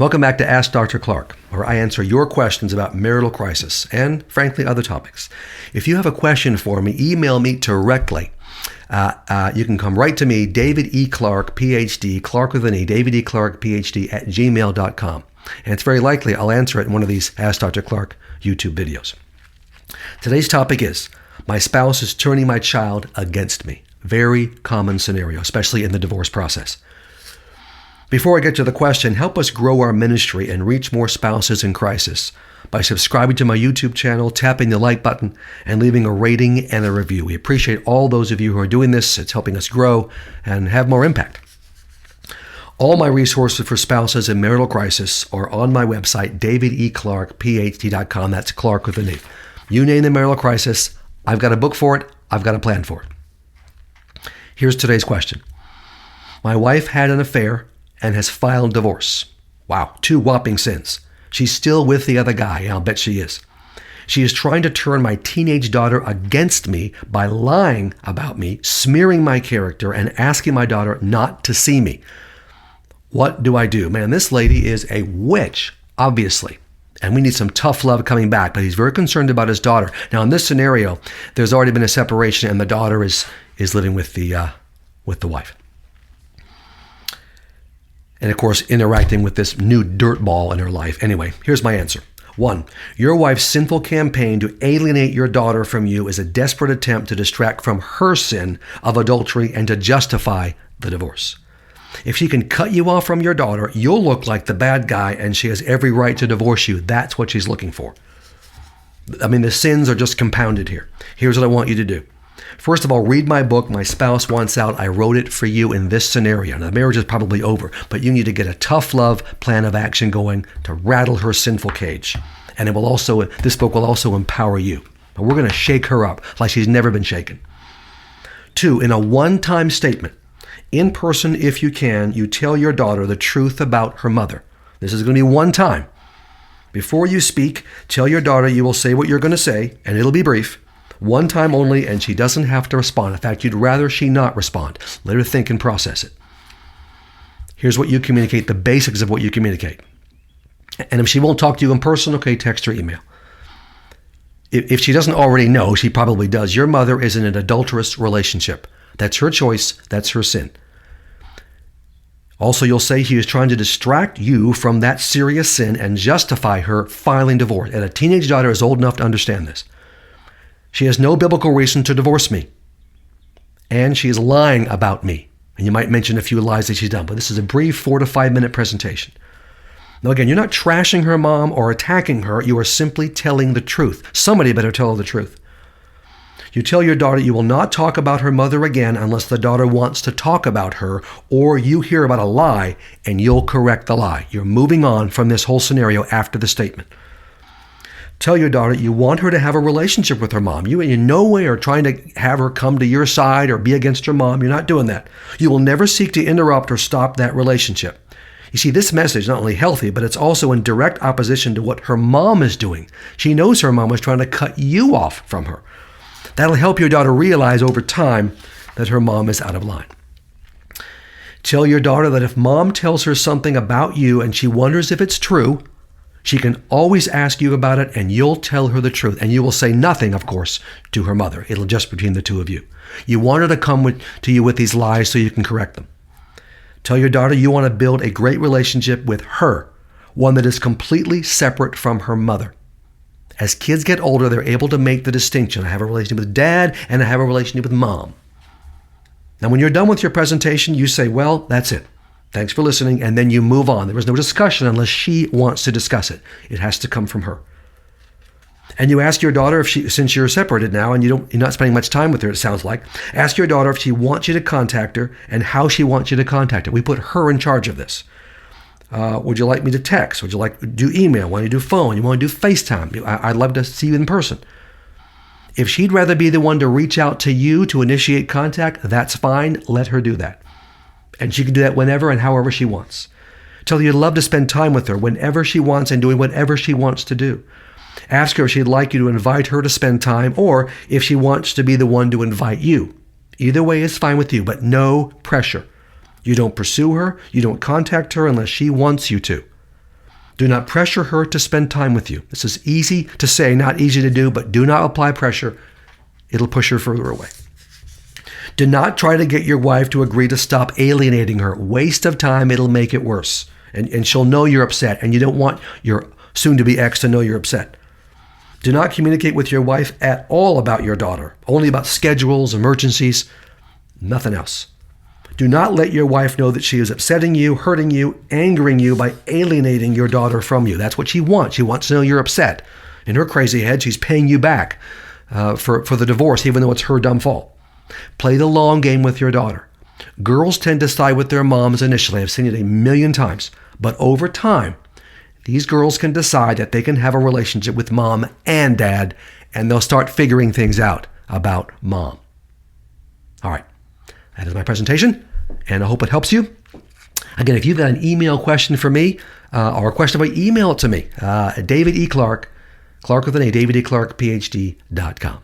Welcome back to Ask Dr. Clarke, where I answer your questions about marital crisis and, frankly, other topics. If you have a question for me, email me directly. You can come right to me, David E. Clarke, PhD, Clarke with an E, David E. Clarke, PhD, @gmail.com. And it's very likely I'll answer it in one of these Ask Dr. Clarke YouTube videos. Today's topic is, my spouse is turning my child against me. Very common scenario, especially in the divorce process. Before I get to the question, help us grow our ministry and reach more spouses in crisis by subscribing to my YouTube channel, tapping the like button, and leaving a rating and a review. We appreciate all those of you who are doing this. It's helping us grow and have more impact. All my resources for spouses in marital crisis are on my website, davideclarkephd.com. That's Clarke with an E. You name the marital crisis, I've got a book for it, I've got a plan for it. Here's today's question. My wife had an affair and has filed divorce. Wow, 2 whopping sins. She's still with the other guy, and I'll bet she is. She is trying to turn my teenage daughter against me by lying about me, smearing my character, and asking my daughter not to see me. What do I do? Man, this lady is a witch, obviously. And we need some tough love coming back, but he's very concerned about his daughter. Now, in this scenario, there's already been a separation, and the daughter is living with the wife. And of course, interacting with this new dirtball in her life. Anyway, here's my answer. 1, your wife's sinful campaign to alienate your daughter from you is a desperate attempt to distract from her sin of adultery and to justify the divorce. If she can cut you off from your daughter, you'll look like the bad guy and she has every right to divorce you. That's what she's looking for. I mean, the sins are just compounded here. Here's what I want you to do. First of all, read my book, My Spouse Wants Out. I wrote it for you in this scenario. Now, the marriage is probably over, but you need to get a tough love plan of action going to rattle her sinful cage. And this book will also empower you. But we're going to shake her up like she's never been shaken. 2, in a one-time statement, in person if you can, you tell your daughter the truth about her mother. This is going to be one time. Before you speak, tell your daughter you will say what you're going to say, and it'll be brief. One time only, and she doesn't have to respond. In fact, you'd rather she not respond. Let her think and process it. Here's what you communicate, the basics of what you communicate. And if she won't talk to you in person, okay, text or email. If she doesn't already know, she probably does. Your mother is in an adulterous relationship. That's her choice. That's her sin. Also, you'll say he is trying to distract you from that serious sin and justify her filing divorce. And a teenage daughter is old enough to understand this. She has no biblical reason to divorce me. And she is lying about me. And you might mention a few lies that she's done, but this is a brief 4 to 5 minute presentation. Now again, you're not trashing her mom or attacking her. You are simply telling the truth. Somebody better tell her the truth. You tell your daughter you will not talk about her mother again unless the daughter wants to talk about her, or you hear about a lie and you'll correct the lie. You're moving on from this whole scenario after the statement. Tell your daughter you want her to have a relationship with her mom. You in no way are trying to have her come to your side or be against her mom. You're not doing that. You will never seek to interrupt or stop that relationship. You see, this message is not only healthy, but it's also in direct opposition to what her mom is doing. She knows her mom is trying to cut you off from her. That'll help your daughter realize over time that her mom is out of line. Tell your daughter that if mom tells her something about you and she wonders if it's true, she can always ask you about it and you'll tell her the truth. And you will say nothing, of course, to her mother. It'll just be between the two of you. You want her to come to you with these lies so you can correct them. Tell your daughter you want to build a great relationship with her, one that is completely separate from her mother. As kids get older, they're able to make the distinction. I have a relationship with dad and I have a relationship with mom. Now, when you're done with your presentation, you say, well, that's it. Thanks for listening. And then you move on. There was no discussion unless she wants to discuss it. It has to come from her. And you ask your daughter, since you're separated now and you're not spending much time with her, it sounds like, ask your daughter if she wants you to contact her and how she wants you to contact her. We put her in charge of this. Would you like me to text? Would you like to do email? Want you to do phone? You want to do FaceTime? I'd love to see you in person. If she'd rather be the one to reach out to you to initiate contact, that's fine. Let her do that. And she can do that whenever and however she wants. Tell her you'd love to spend time with her whenever she wants and doing whatever she wants to do. Ask her if she'd like you to invite her to spend time or if she wants to be the one to invite you. Either way is fine with you, but no pressure. You don't pursue her. You don't contact her unless she wants you to. Do not pressure her to spend time with you. This is easy to say, not easy to do, but do not apply pressure. It'll push her further away. Do not try to get your wife to agree to stop alienating her. Waste of time. It'll make it worse. And she'll know you're upset, and you don't want your soon-to-be ex to know you're upset. Do not communicate with your wife at all about your daughter, only about schedules, emergencies, nothing else. Do not let your wife know that she is upsetting you, hurting you, angering you by alienating your daughter from you. That's what she wants. She wants to know you're upset. In her crazy head, she's paying you back for the divorce, even though it's her dumb fault. Play the long game with your daughter. Girls tend to side with their moms initially. I've seen it a million times. But over time, these girls can decide that they can have a relationship with mom and dad, and they'll start figuring things out about mom. All right. That is my presentation, and I hope it helps you. Again, if you've got an email question for me, or a question about email it to me, David E. Clarke, Clarke with an A, davideclarkephd.com.